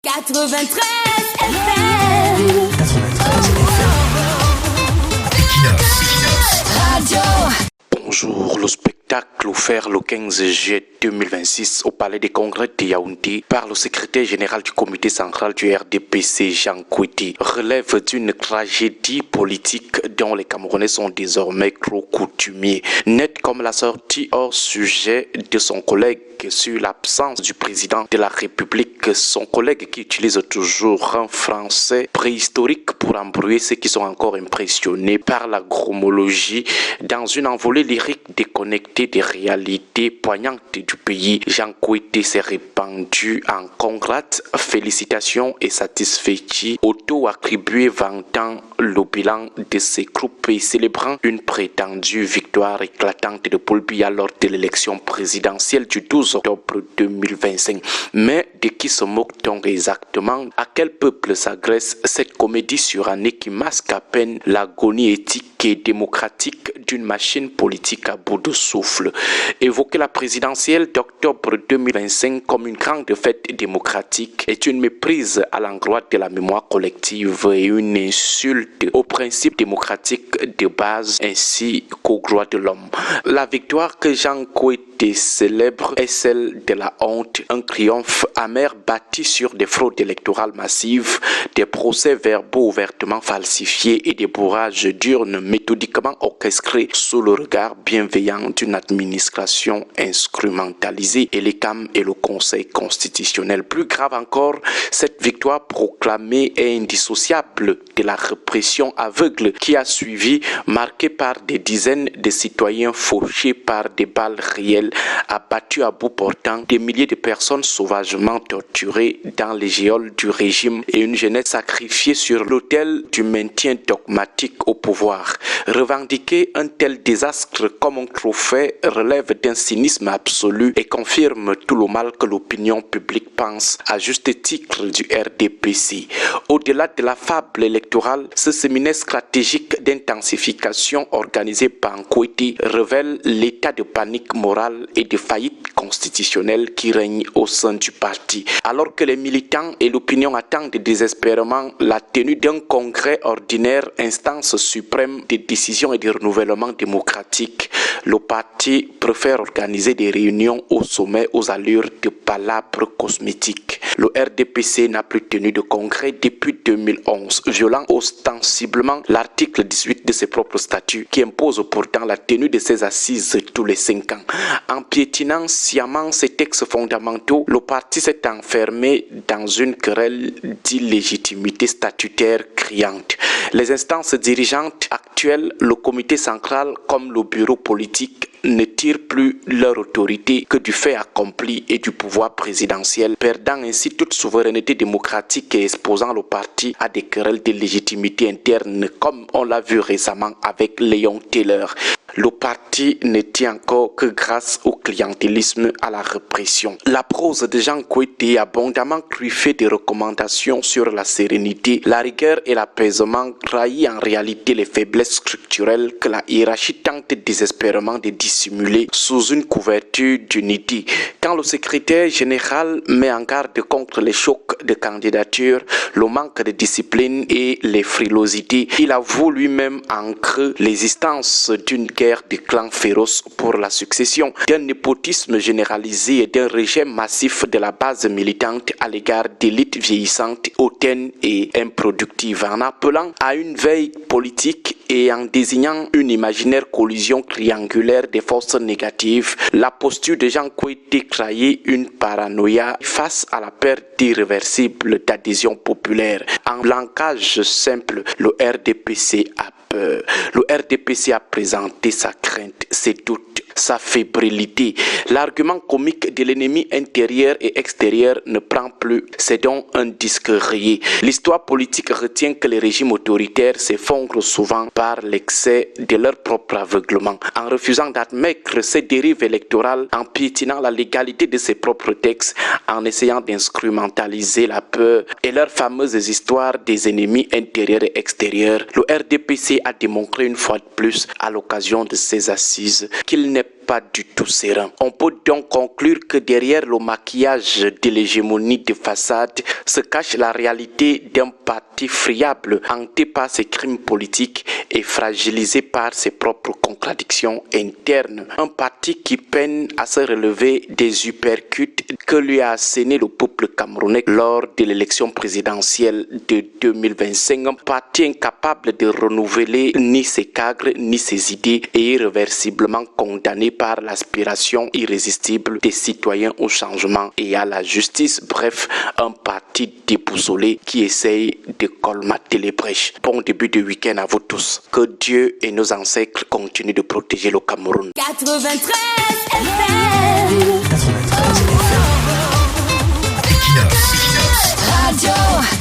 93 FM. 93 Equinox Radio. Bonjour, le spectacle offert le 15 juillet 2026 au Palais des Congrès de Yaoundé par le secrétaire général du comité central du RDPC, Jean Kouiti, relève d'une tragédie politique dont les Camerounais sont désormais trop coutumiers. Net comme la sortie hors sujet de son collègue sur l'absence du président de la République, son collègue qui utilise toujours un français préhistorique pour embrouiller ceux qui sont encore impressionnés par la chromologie dans une envolée lyrique déconnectée des réalités poignantes du pays. Jean Kouiti s'est répandu en congrats, félicitations et satisfecit, auto-attribué vantant le bilan de ses groupes et célébrant une prétendue victoire éclatante de Paul Biya lors de l'élection présidentielle du 12 octobre 2025. Mais de qui se moque-t-on exactement? À quel peuple s'agresse cette comédie surannée qui masque à peine l'agonie éthique et démocratique d'une machine politique à bout de souffle? Évoquer la présidentielle d'octobre 2025 comme une grande fête démocratique est une méprise à l'endroit de la mémoire collective et une insulte aux principes démocratiques de base ainsi qu'aux droits de l'homme. La victoire que Jean Kouiti célèbre est celle de la honte, un triomphe amer bâti sur des fraudes électorales massives, des procès-verbaux ouvertement falsifiés et des bourrages d'urnes méthodiquement orchestrés sous le regard bienveillant d'une administration instrumentalisée et les CAM et le Conseil constitutionnel. Plus grave encore, cette victoire proclamée est indissociable de la répression aveugle qui a suivi, marquée par des dizaines de citoyens fauchés par des balles réelles, abattus à bout portant, des milliers de personnes sauvagement torturées dans les geôles du régime et une jeunesse sacrifiée sur l'autel du maintien dogmatique au pouvoir. Revendiquer un tel désastre comme un trophée relève d'un cynisme absolu et confirme tout le mal que l'opinion publique pense à juste titre du RDPC. Au-delà de la fable électorale, ce séminaire stratégique d'intensification organisé par Kouiti révèle l'état de panique morale et de faillite constitutionnelle qui règne au sein du parti. Alors que les militants et l'opinion attendent désespérément la tenue d'un congrès ordinaire, instance suprême des décisions et des renouvellements démocratiques, le parti préfère organiser des réunions au sommet aux allures de palabres cosmétiques. Le RDPC n'a plus tenu de congrès depuis 2011, violant ostensiblement l'article 18 de ses propres statuts qui impose pourtant la tenue de ses assises tous les 5 ans. En piétinant sciemment ces textes fondamentaux, le parti s'est enfermé dans une querelle d'illégitimité statutaire criante. Les instances dirigeantes actuelles, le comité central comme le bureau politique, ne tirent plus leur autorité que du fait accompli et du pouvoir présidentiel, perdant ainsi toute souveraineté démocratique et exposant le parti à des querelles de légitimité interne comme on l'a vu récemment avec Léon Taylor. Le parti ne tient encore que grâce au clientélisme, à la répression. La prose de Jean Kouiti est abondamment truffée de recommandations sur la sérénité, la rigueur et l'apaisement trahit en réalité les faiblesses structurelles que la hiérarchie tente désespérément de dissimuler sous une couverture d'unité. Quand le secrétaire général met en garde contre les chocs de candidature, le manque de discipline et les frilosités, il avoue lui-même ancrer l'existence d'une guerre de clans féroces pour la succession, d'un népotisme généralisé et d'un rejet massif de la base militante à l'égard d'élites vieillissantes, hautaines et improductives, en appelant à une veille politique et en désignant une imaginaire collision triangulaire des forces négatives. La posture de Jean Kouiti trahit une paranoïa face à la perte irréversible d'adhésion populaire. En langage simple, le RDPC a peur. Le RDPC a présenté sa crainte, ses doutes, sa fébrilité. L'argument comique de l'ennemi intérieur et extérieur ne prend plus, c'est donc un disque rayé. L'histoire politique retient que les régimes autoritaires s'effondrent souvent par l'excès de leur propre aveuglement. En refusant d'admettre ces dérives électorales, en piétinant la légalité de ses propres textes, en essayant d'instrumentaliser la peur et leurs fameuses histoires des ennemis intérieurs et extérieurs, le RDPC a démontré une fois de plus, à l'occasion de ses assises, qu'il n'est pas du tout serein. On peut donc conclure que derrière le maquillage de l'hégémonie de façade se cache la réalité d'un parti friable, hanté par ses crimes politiques et fragilisé par ses propres contradictions internes. Un parti qui peine à se relever des uppercuts que lui a asséné le peuple camerounais lors de l'élection présidentielle de 2025. Un parti incapable de renouveler ni ses cadres ni ses idées et irréversiblement condamné par l'aspiration irrésistible des citoyens au changement et à la justice. Bref, un parti déboussolé qui essaye de colmater les brèches. Bon début de week-end à vous tous. Que Dieu et nos ancêtres continuent de protéger le Cameroun. 93 FM.